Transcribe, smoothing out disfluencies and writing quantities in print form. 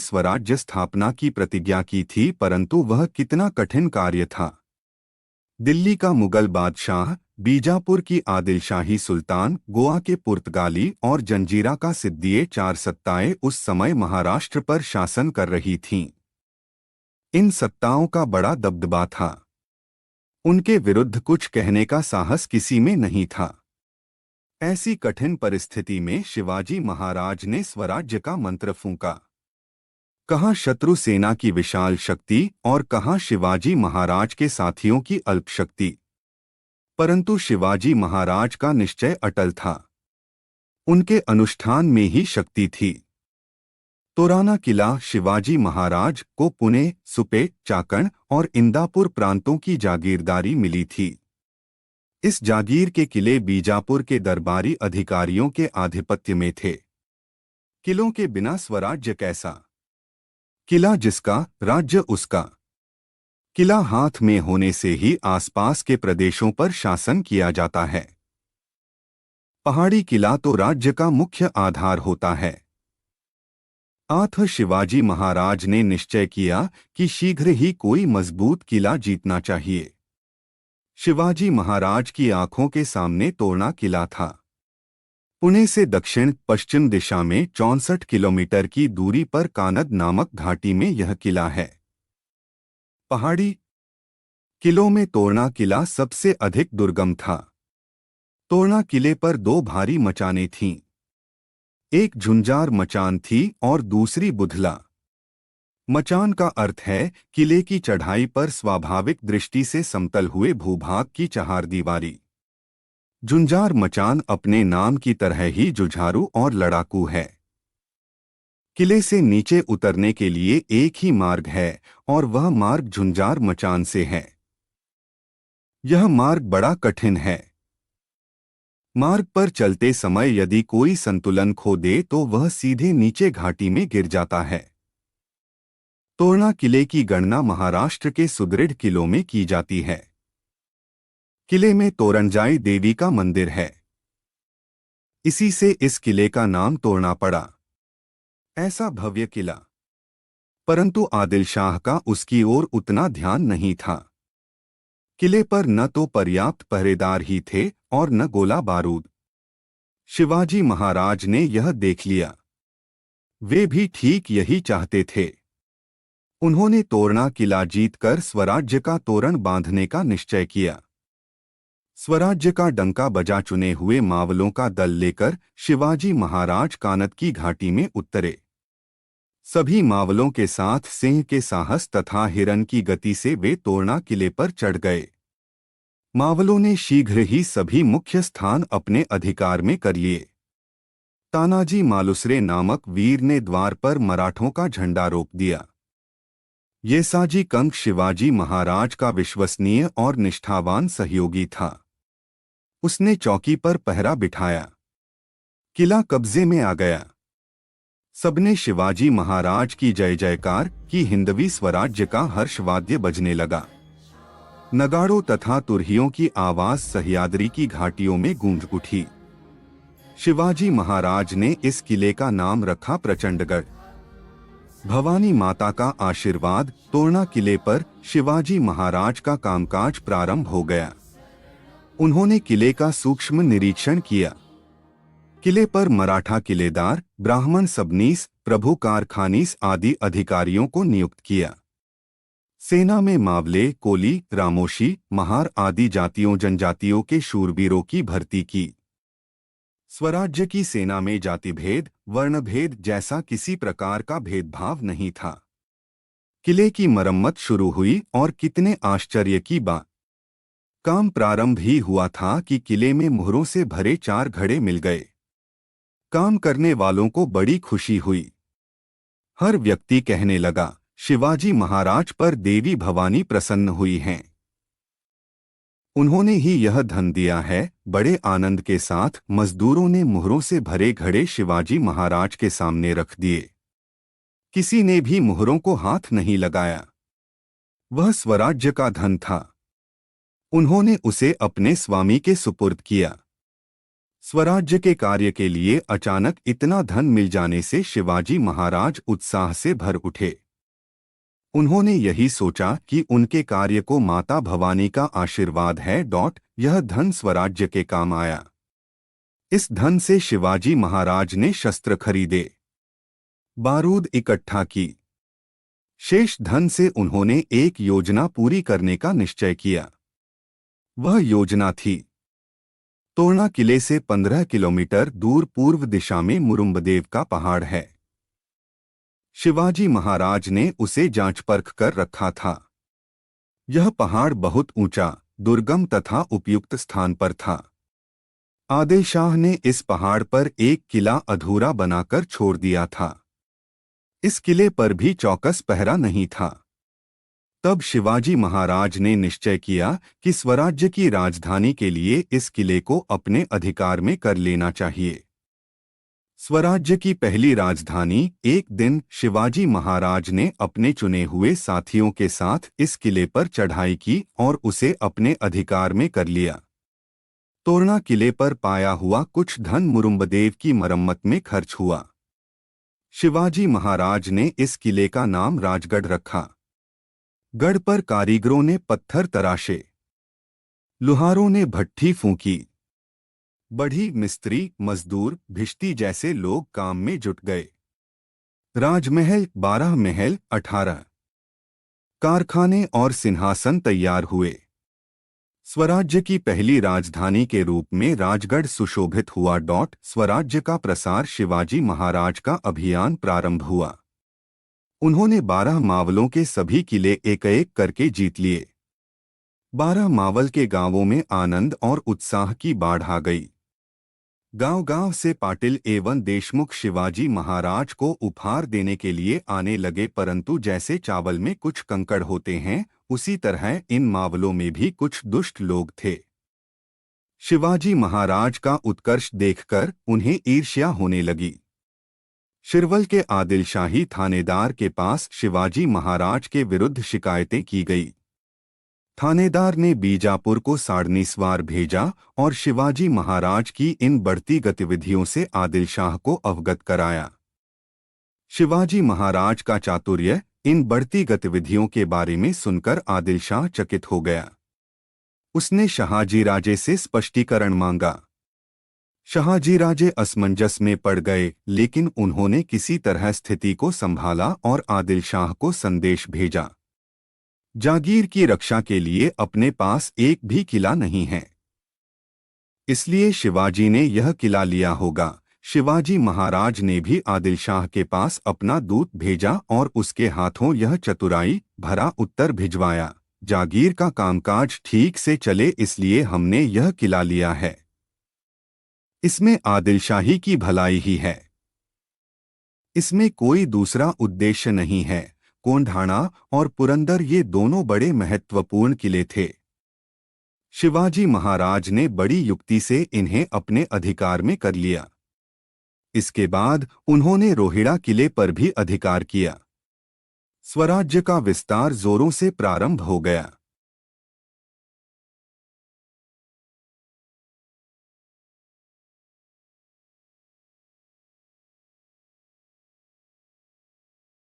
स्वराज्य स्थापना की प्रतिज्ञा की थी, परंतु वह कितना कठिन कार्य था। दिल्ली का मुगल बादशाह, बीजापुर की आदिलशाही सुल्तान, गोवा के पुर्तगाली और जंजीरा का सिद्दीए चार सत्ताएं उस समय महाराष्ट्र पर शासन कर रही थीं। इन सत्ताओं का बड़ा दबदबा था। उनके विरुद्ध कुछ कहने का साहस किसी में नहीं था। ऐसी कठिन परिस्थिति में शिवाजी महाराज ने स्वराज्य का मंत्र फूंका। कहाँ शत्रु सेना की विशाल शक्ति और कहाँ शिवाजी महाराज के साथियों की अल्प शक्ति। परंतु शिवाजी महाराज का निश्चय अटल था। उनके अनुष्ठान में ही शक्ति थी। तोराना किला शिवाजी महाराज को पुणे, सुपे, चाकण और इंदापुर प्रांतों की जागीरदारी मिली थी। इस जागीर के किले बीजापुर के दरबारी अधिकारियों के आधिपत्य में थे। किलों के बिना स्वराज्य कैसा? किला जिसका, राज्य उसका। किला हाथ में होने से ही आसपास के प्रदेशों पर शासन किया जाता है। पहाड़ी किला तो राज्य का मुख्य आधार होता है। अतः शिवाजी महाराज ने निश्चय किया कि शीघ्र ही कोई मजबूत किला जीतना चाहिए। शिवाजी महाराज की आंखों के सामने तोरना किला था। पुणे से दक्षिण पश्चिम दिशा में 64 किलोमीटर की दूरी पर कानद नामक घाटी में यह किला है। पहाड़ी किलों में तोरना किला सबसे अधिक दुर्गम था। तोरना किले पर दो भारी मचानें थीं। एक झुंझार मचान थी और दूसरी बुधला। मचान का अर्थ है किले की चढ़ाई पर स्वाभाविक दृष्टि से समतल हुए भूभाग की चहारदीवारी। झुंझार मचान अपने नाम की तरह ही जुझारू और लड़ाकू है। किले से नीचे उतरने के लिए एक ही मार्ग है और वह मार्ग झुंझार मचान से है। यह मार्ग बड़ा कठिन है। मार्ग पर चलते समय यदि कोई संतुलन खो दे तो वह सीधे नीचे घाटी में गिर जाता है। तोरना किले की गणना महाराष्ट्र के सुदृढ़ किलों में की जाती है। किले में तोरंजाई देवी का मंदिर है। इसी से इस किले का नाम तोरना पड़ा। ऐसा भव्य किला, परंतु आदिल शाह का उसकी ओर उतना ध्यान नहीं था। किले पर न तो पर्याप्त पहरेदार ही थे और न गोला बारूद। शिवाजी महाराज ने यह देख लिया। वे भी ठीक यही चाहते थे। उन्होंने तोरना किला जीतकर स्वराज्य का तोरण बांधने का निश्चय किया। स्वराज्य का डंका बजा चुने हुए मावलों का दल लेकर शिवाजी महाराज कानद की घाटी में उतरे। सभी मावलों के साथ सिंह के साहस तथा हिरन की गति से वे तोरना किले पर चढ़ गए। मावलों ने शीघ्र ही सभी मुख्य स्थान अपने अधिकार में कर लिए। तानाजी मालुसरे नामक वीर ने द्वार पर मराठों का झंडा रोप दिया। येसाजी कंक शिवाजी महाराज का विश्वसनीय और निष्ठावान सहयोगी था। उसने चौकी पर पहरा बिठाया। किला कब्जे में आ गया। सबने शिवाजी महाराज की जय जयकार की। हिंदवी स्वराज्य का हर्षवाद्य बजने लगा। नगाड़ों तथा तुरहियों की आवाज सह्याद्री की घाटियों में गूंज उठी। शिवाजी महाराज ने इस किले का नाम रखा प्रचंडगढ़। भवानी माता का आशीर्वाद। तोरना किले पर शिवाजी महाराज का कामकाज प्रारंभ हो गया। उन्होंने किले का सूक्ष्म निरीक्षण किया। किले पर मराठा किलेदार, ब्राह्मण सबनीस, प्रभु कारखानीस आदि अधिकारियों को नियुक्त किया। सेना में मावले, कोली, रामोशी, महार आदि जातियों जनजातियों के शूरवीरों की भर्ती की। स्वराज्य की सेना में जातिभेद, वर्णभेद जैसा किसी प्रकार का भेदभाव नहीं था। किले की मरम्मत शुरू हुई और कितने आश्चर्य की बात! काम प्रारंभ ही हुआ था कि किले में मोहरों से भरे 4 घड़े मिल गए। काम करने वालों को बड़ी खुशी हुई। हर व्यक्ति कहने लगा, शिवाजी महाराज पर देवी भवानी प्रसन्न हुई हैं। उन्होंने ही यह धन दिया है। बड़े आनंद के साथ मजदूरों ने मोहरों से भरे घड़े शिवाजी महाराज के सामने रख दिए। किसी ने भी मोहरों को हाथ नहीं लगाया। वह स्वराज्य का धन था। उन्होंने उसे अपने स्वामी के सुपुर्द किया। स्वराज्य के कार्य के लिए अचानक इतना धन मिल जाने से शिवाजी महाराज उत्साह से भर उठे। उन्होंने यही सोचा कि उनके कार्य को माता भवानी का आशीर्वाद है। यह धन स्वराज्य के काम आया। इस धन से शिवाजी महाराज ने शस्त्र खरीदे, बारूद इकट्ठा की। शेष धन से उन्होंने एक योजना पूरी करने का निश्चय किया। वह योजना थी, तोरणा किले से 15 किलोमीटर दूर पूर्व दिशा में मुरुम्बदेव का पहाड़ है। शिवाजी महाराज ने उसे जांच परख कर रखा था। यह पहाड़ बहुत ऊंचा, दुर्गम तथा उपयुक्त स्थान पर था। आदिल शाह ने इस पहाड़ पर एक किला अधूरा बनाकर छोड़ दिया था। इस किले पर भी चौकस पहरा नहीं था। तब शिवाजी महाराज ने निश्चय किया कि स्वराज्य की राजधानी के लिए इस किले को अपने अधिकार में कर लेना चाहिए। स्वराज्य की पहली राजधानी एक दिन शिवाजी महाराज ने अपने चुने हुए साथियों के साथ इस किले पर चढ़ाई की और उसे अपने अधिकार में कर लिया। तोरणा किले पर पाया हुआ कुछ धन मुरुम्बदेव की मरम्मत में खर्च हुआ। शिवाजी महाराज ने इस किले का नाम राजगढ़ रखा। गढ़ पर कारीगरों ने पत्थर तराशे, लुहारों ने भट्ठी फूंकी, बढ़ी मिस्त्री, मजदूर, भिश्ती जैसे लोग काम में जुट गए। राजमहल, 12 महल, 18 कारखाने और सिंहासन तैयार हुए। स्वराज्य की पहली राजधानी के रूप में राजगढ़ सुशोभित हुआ। स्वराज्य का प्रसार, शिवाजी महाराज का अभियान प्रारंभ हुआ। उन्होंने 12 मावलों के सभी किले एक एक करके जीत लिए। 12 मावल के गांवों में आनंद और उत्साह की बाढ़ आ गई। गांव-गांव से पाटिल एवं देशमुख शिवाजी महाराज को उपहार देने के लिए आने लगे, परंतु जैसे चावल में कुछ कंकड़ होते हैं, उसी तरह इन मावलों में भी कुछ दुष्ट लोग थे। शिवाजी महाराज का उत्कर्ष देखकर उन्हें ईर्ष्या होने लगी। शिरवल के आदिल शाही थानेदार के पास शिवाजी महाराज के विरुद्ध शिकायतें की गई। थानेदार ने बीजापुर को साड़नीसवार भेजा और शिवाजी महाराज की इन बढ़ती गतिविधियों से आदिल शाह को अवगत कराया। शिवाजी महाराज का चातुर्य, इन बढ़ती गतिविधियों के बारे में सुनकर आदिल शाह चकित हो गया। उसने शहाजीराजे से स्पष्टीकरण मांगा। शहाजीराजे असमंजस में पड़ गए, लेकिन उन्होंने किसी तरह स्थिति को संभाला और आदिल शाह को संदेश भेजा, जागीर की रक्षा के लिए अपने पास एक भी किला नहीं है, इसलिए शिवाजी ने यह किला लिया होगा। शिवाजी महाराज ने भी आदिल शाह के पास अपना दूत भेजा और उसके हाथों यह चतुराई भरा उत्तर भिजवाया, जागीर का कामकाज ठीक से चले इसलिए हमने यह किला लिया है। इसमें आदिल शाही की भलाई ही है, इसमें कोई दूसरा उद्देश्य नहीं है। कोंढाणा और पुरंदर ये दोनों बड़े महत्वपूर्ण किले थे। शिवाजी महाराज ने बड़ी युक्ति से इन्हें अपने अधिकार में कर लिया। इसके बाद उन्होंने रोहिड़ा किले पर भी अधिकार किया। स्वराज्य का विस्तार जोरों से प्रारंभ हो गया।